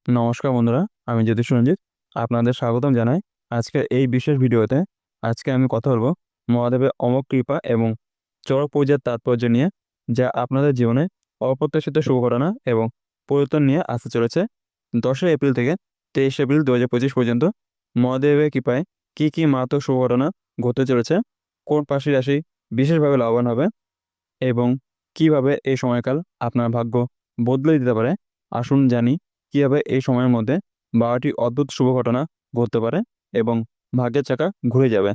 নমস্কার বন্ধুরা, আমি জ্যোতিষ রঞ্জিত। আপনাদের স্বাগতম জানাই আজকের এই বিশেষ ভিডিওতে। আজকে আমি কথা বলবো মহাদেবের অমোঘ কৃপা এবং চড়ক পূজার তাৎপর্য নিয়ে, যা আপনাদের জীবনে অপ্রত্যাশিত শুভ ঘটনা এবং পরিবর্তন নিয়ে আসতে চলেছে। 10 এপ্রিল থেকে 23 এপ্রিল 2025 পর্যন্ত মহাদেবের কৃপায় কী কী মারাত্মক শুভ ঘটনা ঘটতে চলেছে, কোন পাঁচটি রাশি বিশেষভাবে লাভবান হবে এবং কিভাবে এই সময়কাল আপনার ভাগ্য বদলে দিতে পারে। আসুন জানি কিভাবে এই সময়ের মধ্যে 12টি অদ্ভুত শুভ ঘটনা ঘটতে পারে এবং ভাগ্যের চাকা ঘুরে যাবে।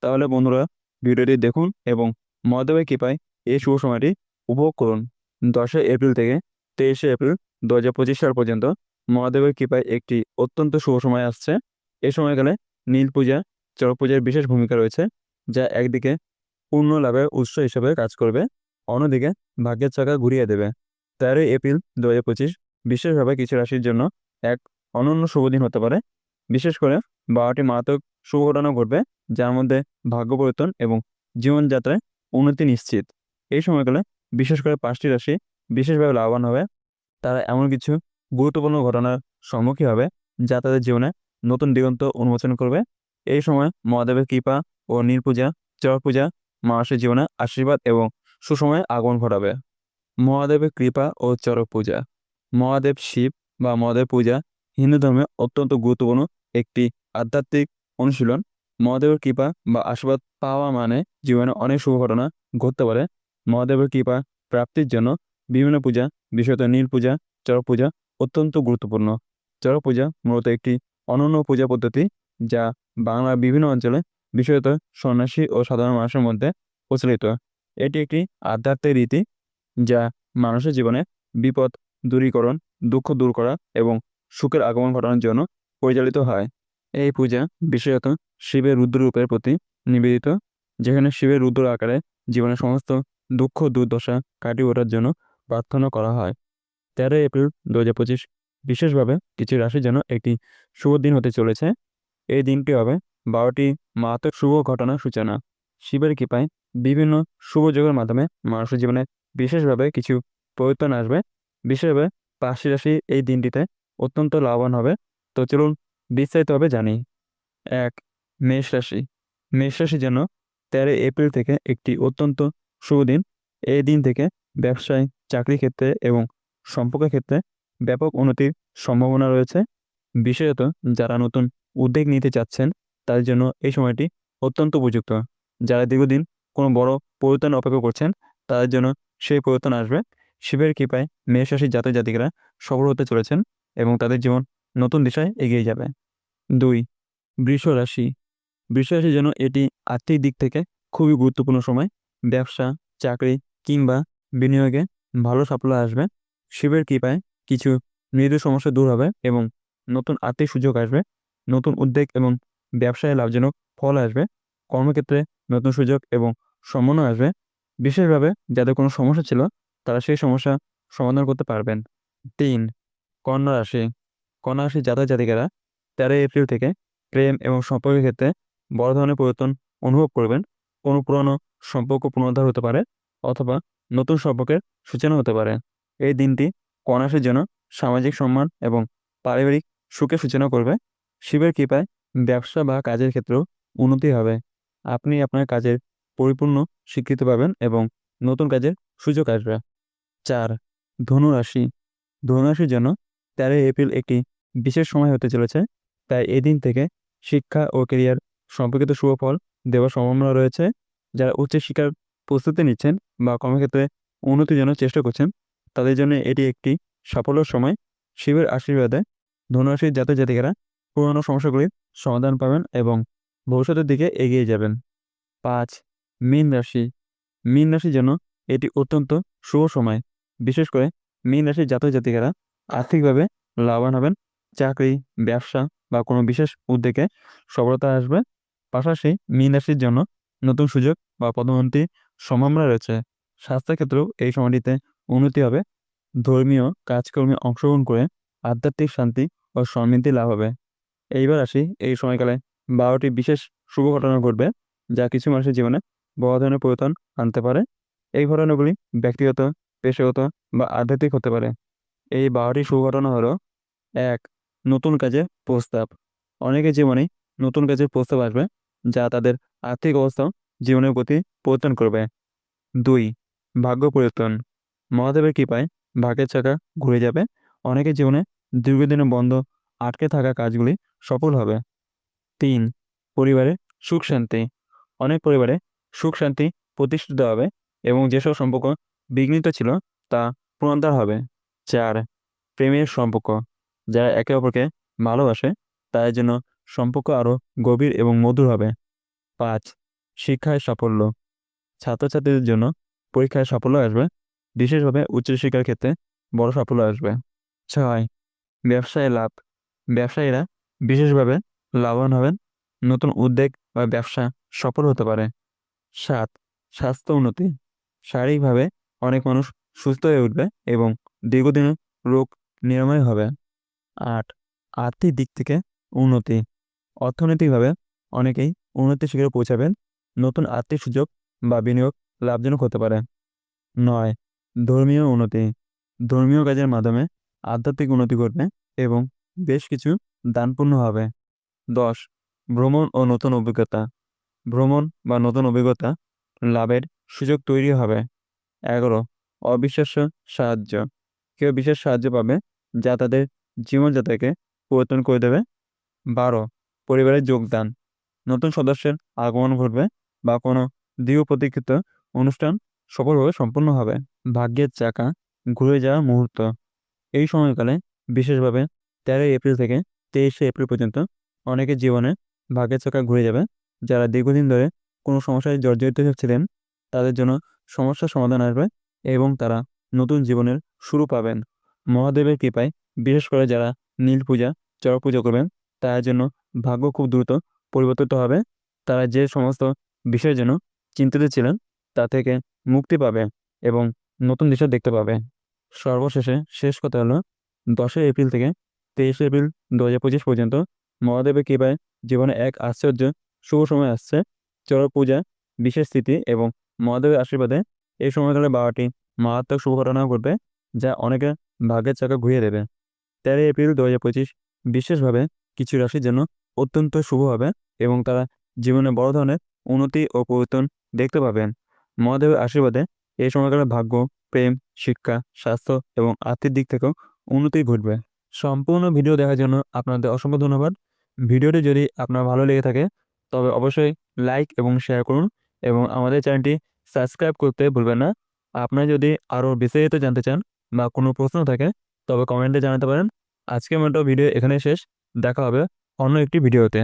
তাহলে বন্ধুরা, ভিডিওটি দেখুন এবং মহাদেবের কৃপায় এই শুভ সময়টি উপভোগ করুন। 10 এপ্রিল থেকে 23 এপ্রিল 2025 সাল পর্যন্ত মহাদেবের কৃপায় একটি অত্যন্ত শুভ সময় আসছে। এই সময়কালে নীল পূজা, চড়ক পূজার বিশেষ ভূমিকা রয়েছে, যা একদিকে পূর্ণ লাভের উৎস হিসেবে কাজ করবে, অন্যদিকে ভাগ্যের চাকা ঘুরিয়ে দেবে। 13 এপ্রিল 2025 বিশেষভাবে কিছু রাশির জন্য এক অনন্য শুভ দিন হতে পারে। বিশেষ করে 12টি মারাত্মক শুভ ঘটনা ঘটবে, যার মধ্যে ভাগ্য পরিবর্তন এবং জীবনযাত্রায় উন্নতি নিশ্চিত। এই সময়কালে বিশেষ করে 5টি রাশি বিশেষভাবে লাভবান হবে। তারা এমন কিছু গুরুত্বপূর্ণ ঘটনার সম্মুখীন হবে, যা তাদের জীবনে নতুন দিগন্ত উন্মোচন করবে। এই সময় মহাদেবের কৃপা ও নীল পূজা, চড়ক পূজা মানুষের জীবনে আশীর্বাদ এবং সুসময়ে আগমন ঘটাবে। মহাদেবের কৃপা ও চড়ক পূজা। মহাদেব শিব বা মহাদেব পূজা হিন্দু ধর্মে অত্যন্ত গুরুত্বপূর্ণ একটি আধ্যাত্মিক অনুশীলন। মহাদেবের কৃপা বা আশীর্বাদ পাওয়া মানে জীবনে অনেক শুভ ঘটনা ঘটতে পারে। মহাদেবের কৃপা প্রাপ্তির জন্য বিভিন্ন পূজা, বিশেষত নীল পূজা, চড়ক পূজা অত্যন্ত গুরুত্বপূর্ণ। চড়ক পূজা মূলত একটি অনন্য পূজা পদ্ধতি, যা বাংলার বিভিন্ন অঞ্চলে, বিশেষত সন্ন্যাসী ও সাধারণ মানুষের মধ্যে প্রচলিত। এটি একটি আধ্যাত্মিক রীতি, যা মানুষের জীবনে বিপদ দূরীকরণ, দুঃখ দূর করা এবং সুখের আগমন ঘটানোর জন্য পরিচালিত হয়। এই পূজা বিশেষত শিবের রুদ্ররূপের প্রতি নিবেদিত, যেখানে শিবের রুদ্র আকারে জীবনের সমস্ত দুঃখ দুর্দশা কাটিয়ে ওঠার জন্য প্রার্থনা করা হয়। 13 এপ্রিল 2025 বিশেষভাবে কিছু রাশির জন্য একটি শুভ দিন হতে চলেছে। এই দিনটি হবে 12টি মারাত্মক শুভ ঘটনার সূচনা। শিবের কৃপায় বিভিন্ন শুভ যোগের মাধ্যমে মানুষের জীবনে বিশেষভাবে কিছু পরিবর্তন আসবে। বিশেষভাবে 5টি রাশি এই দিনটিতে অত্যন্ত লাভবান হবে। তো চলুন বিস্তারিতভাবে জানি। 1. মেষ রাশি। মেষ রাশির জন্য 13 এপ্রিল থেকে একটি অত্যন্ত শুভ দিন। এই দিন থেকে ব্যবসায়, চাকরি ক্ষেত্রে এবং সম্পর্কের ক্ষেত্রে ব্যাপক উন্নতির সম্ভাবনা রয়েছে। বিশেষত যারা নতুন উদ্যোগ নিতে চাচ্ছেন, তাদের জন্য এই সময়টি অত্যন্ত উপযুক্ত। যারা দীর্ঘদিন কোনো বড় পরিবর্তনের অপেক্ষা করছেন, তাদের জন্য সেই পরিবর্তন আসবে। শিবের কৃপায় মেষ রাশির জাতক জাতিকারা সফল হতে চলেছেন এবং তাদের জীবন নতুন দিশায় এগিয়ে যাবে। 2. বৃষ রাশি। বৃষ রাশির জন্য এটি আর্থিক দিক থেকে খুবই গুরুত্বপূর্ণ সময়। ব্যবসা, চাকরি কিংবা বিনিয়োগে ভালো সাফল্য আসবে। শিবের কৃপায় কিছু মৃদু সমস্যা দূর হবে এবং নতুন আর্থিক সুযোগ আসবে। নতুন উদ্যোগ এবং ব্যবসায় লাভজনক ফল আসবে। কর্মক্ষেত্রে নতুন সুযোগ এবং সম্মানও আসবে। বিশেষভাবে যাদের কোনো সমস্যা ছিল, তারা সেই সমস্যা সমাধান করতে পারবেন। 3. কন্যা রাশি। কন্যা রাশির জাতক জাতিকারা 13 এপ্রিল থেকে প্রেম এবং সম্পর্কের ক্ষেত্রে বড় ধরনের পরিবর্তন অনুভব করবেন। কোনো পুরনো সম্পর্ক পুনরুদ্ধার হতে পারে অথবা নতুন সম্পর্কের সূচনা হতে পারে। এই দিনটি কন্যা রাশির জন্য সামাজিক সম্মান এবং পারিবারিক সুখের সূচনা করবে। শিবের কৃপায় ব্যবসা বা কাজের ক্ষেত্রেও উন্নতি হবে। আপনি আপনার কাজের পরিপূর্ণ স্বীকৃতি পাবেন এবং নতুন কাজের সুযোগ আসবে। 4. ধনু রাশি। ধনু রাশির জন্য 13 এপ্রিল একটি বিশেষ সময় হতে চলেছে। তাই এই দিন থেকে শিক্ষা ও ক্যারিয়ার সম্পর্কিত শুভ ফল দেওয়ার সম্ভাবনা রয়েছে। যারা উচ্চশিক্ষার প্রস্তুতি নিচ্ছেন বা কর্মক্ষেত্রে উন্নতির জন্য চেষ্টা করছেন, তাদের জন্য এটি একটি সাফল্যের সময়। শিবের আশীর্বাদে ধনুরাশির জাতক জাতিকারা পুরনো সমস্যাগুলির সমাধান পাবেন এবং ভবিষ্যতের দিকে এগিয়ে যাবেন। 5. মীন রাশি। মীন রাশির জন্য এটি অত্যন্ত শুভ সময়। বিশেষ করে মীন রাশির জাতক জাতিকারা আর্থিকভাবে লাভবান হবেন। চাকরি, ব্যবসা বা কোনো বিশেষ উদ্যোগে সফলতা আসবে। পাশাপাশি মীন রাশির জন্য নতুন সুযোগ বা পদোন্নতির সম্ভাবনা রয়েছে। স্বাস্থ্যের ক্ষেত্রেও এই সময়টিতে উন্নতি হবে। ধর্মীয় কাজকর্মে অংশগ্রহণ করে আধ্যাত্মিক শান্তি ও সমৃদ্ধি লাভ হবে। এইবার আসি, এই সময়কালে 12টি বিশেষ শুভ ঘটনা ঘটবে, যা কিছু মানুষের জীবনে বড় ধরনের পরিবর্তন আনতে পারে। এই ঘটনাগুলি ব্যক্তিগত, পেশাগত বা আধ্যাত্মিক হতে পারে। এই 12টি শুভ ঘটনা হলো: 1. নতুন কাজের প্রস্তাব। অনেকের জীবনেই নতুন কাজের প্রস্তাব আসবে যা তাদের আর্থিক অবস্থা জীবনের গতি পরিবর্তন করবে। 2. ভাগ্য পরিবর্তন। মহাদেবের কৃপায় ভাগ্যের চাকা ঘুরে যাবে। অনেকের জীবনে দীর্ঘদিনের বন্ধ আটকে থাকা কাজগুলি সফল হবে। 3. পরিবারে সুখ শান্তি। অনেক পরিবারে সুখ শান্তি প্রতিষ্ঠিত হবে এবং যেসব সম্পর্ক বিঘ্নিত ছিল তা পুনরুদ্ধার হবে। 4. প্রেমের সম্পর্ক। যারা একে অপরকে ভালোবাসে তাদের জন্য সম্পর্ক আরও গভীর এবং মধুর হবে। 5. শিক্ষায় সাফল্য। ছাত্রছাত্রীদের জন্য পরীক্ষায় সাফল্য আসবে, বিশেষভাবে উচ্চশিক্ষার ক্ষেত্রে বড় সাফল্য আসবে। 6. ব্যবসায় লাভ। ব্যবসায়ীরা বিশেষভাবে লাভবান হবেন, নতুন উদ্যোগ বা ব্যবসা সফল হতে পারে। 7. স্বাস্থ্য উন্নতি। শারীরিকভাবে অনেক মানুষ সুস্থ হয়ে উঠবে এবং দীর্ঘদিনের রোগ নিরাময় হবে। 8. আর্থিক দিক থেকে উন্নতি। অর্থনৈতিকভাবে অনেকেই উন্নতির শিখরে পৌঁছাবেন, নতুন আর্থিক সুযোগ বা বিনিয়োগ লাভজনক হতে পারে। 9. ধর্মীয় উন্নতি। ধর্মীয় কাজের মাধ্যমে আধ্যাত্মিক উন্নতি ঘটবে এবং বেশ কিছু দান পুণ্য হবে। 10. ভ্রমণ ও নতুন অভিজ্ঞতা। ভ্রমণ বা নতুন অভিজ্ঞতা লাভের সুযোগ তৈরি হবে। 11. অবিশ্বাস্য সাহায্য। কেউ বিশেষ সাহায্য পাবে যা তাদের জীবনযাত্রাকে পরিবর্তন করে দেবে। 12. পরিবারের যোগদান। নতুন সদস্যের আগমন ঘটবে বা কোনো দৃঢ় প্রতীক্ষিত অনুষ্ঠান সফলভাবে সম্পন্ন হবে। ভাগ্যের চাকা ঘুরে যাওয়ার মুহূর্ত। এই সময়কালে বিশেষভাবে 13 এপ্রিল থেকে 23 এপ্রিল পর্যন্ত অনেকের জীবনে ভাগ্যের চাকা ঘুরে যাবে। যারা দীর্ঘদিন ধরে কোনো সমস্যায় জর্জরিত ছিলেন তাদের জন্য সমস্যার সমাধান আসবে এবং তারা নতুন জীবনের শুরু পাবেন। মহাদেবের কৃপায় বিশেষ করে যারা নীল পূজা, চড়ক পুজো করবেন তাদের জন্য ভাগ্য খুব দ্রুত পরিবর্তিত হবে। তারা যে সমস্ত বিষয়ের জন্য চিন্তিত ছিলেন তা থেকে মুক্তি পাবে এবং নতুন দিশা দেখতে পাবে। সর্বশেষে শেষ কথা হলো 10 এপ্রিল থেকে 23 এপ্রিল 2025 পর্যন্ত মহাদেবের কৃপায় জীবনে এক আশ্চর্য শুভ সময় আসছে। চড়ক পূজা, বিশেষ স্মৃতি এবং মহাদেবের আশীর্বাদে এই সময়কালে 12টি মারাত্মক শুভ ঘটনা ঘটবে যা অনেকের ভাগ্যের চাকা ঘুরিয়ে দেবে। 13 এপ্রিল 2025 বিশেষভাবে কিছু রাশির জন্য অত্যন্ত শুভ হবে এবং তারা জীবনে বড় ধরনের উন্নতি ও পরিবর্তন দেখতে পাবেন। মহাদেবের আশীর্বাদে এই সময়কালে ভাগ্য, প্রেম, শিক্ষা, স্বাস্থ্য এবং আর্থিক দিক থেকেও উন্নতি ঘটবে। সম্পূর্ণ ভিডিও দেখার জন্য আপনাদের অসংখ্য ধন্যবাদ। ভিডিওটি যদি আপনার ভালো লেগে থাকে তবে অবশ্যই লাইক এবং শেয়ার করুন এবং আমাদের চ্যানেলটি সাবস্ক্রাইব করতে ভুলবেন না। আপনারা যদি আরও বিস্তারিত জানতে চান বা কোনো প্রশ্ন থাকে তবে কমেন্টে জানাতে পারেন। আজকের মতো ভিডিও এখানে শেষ। দেখা হবে অন্য একটি ভিডিওতে।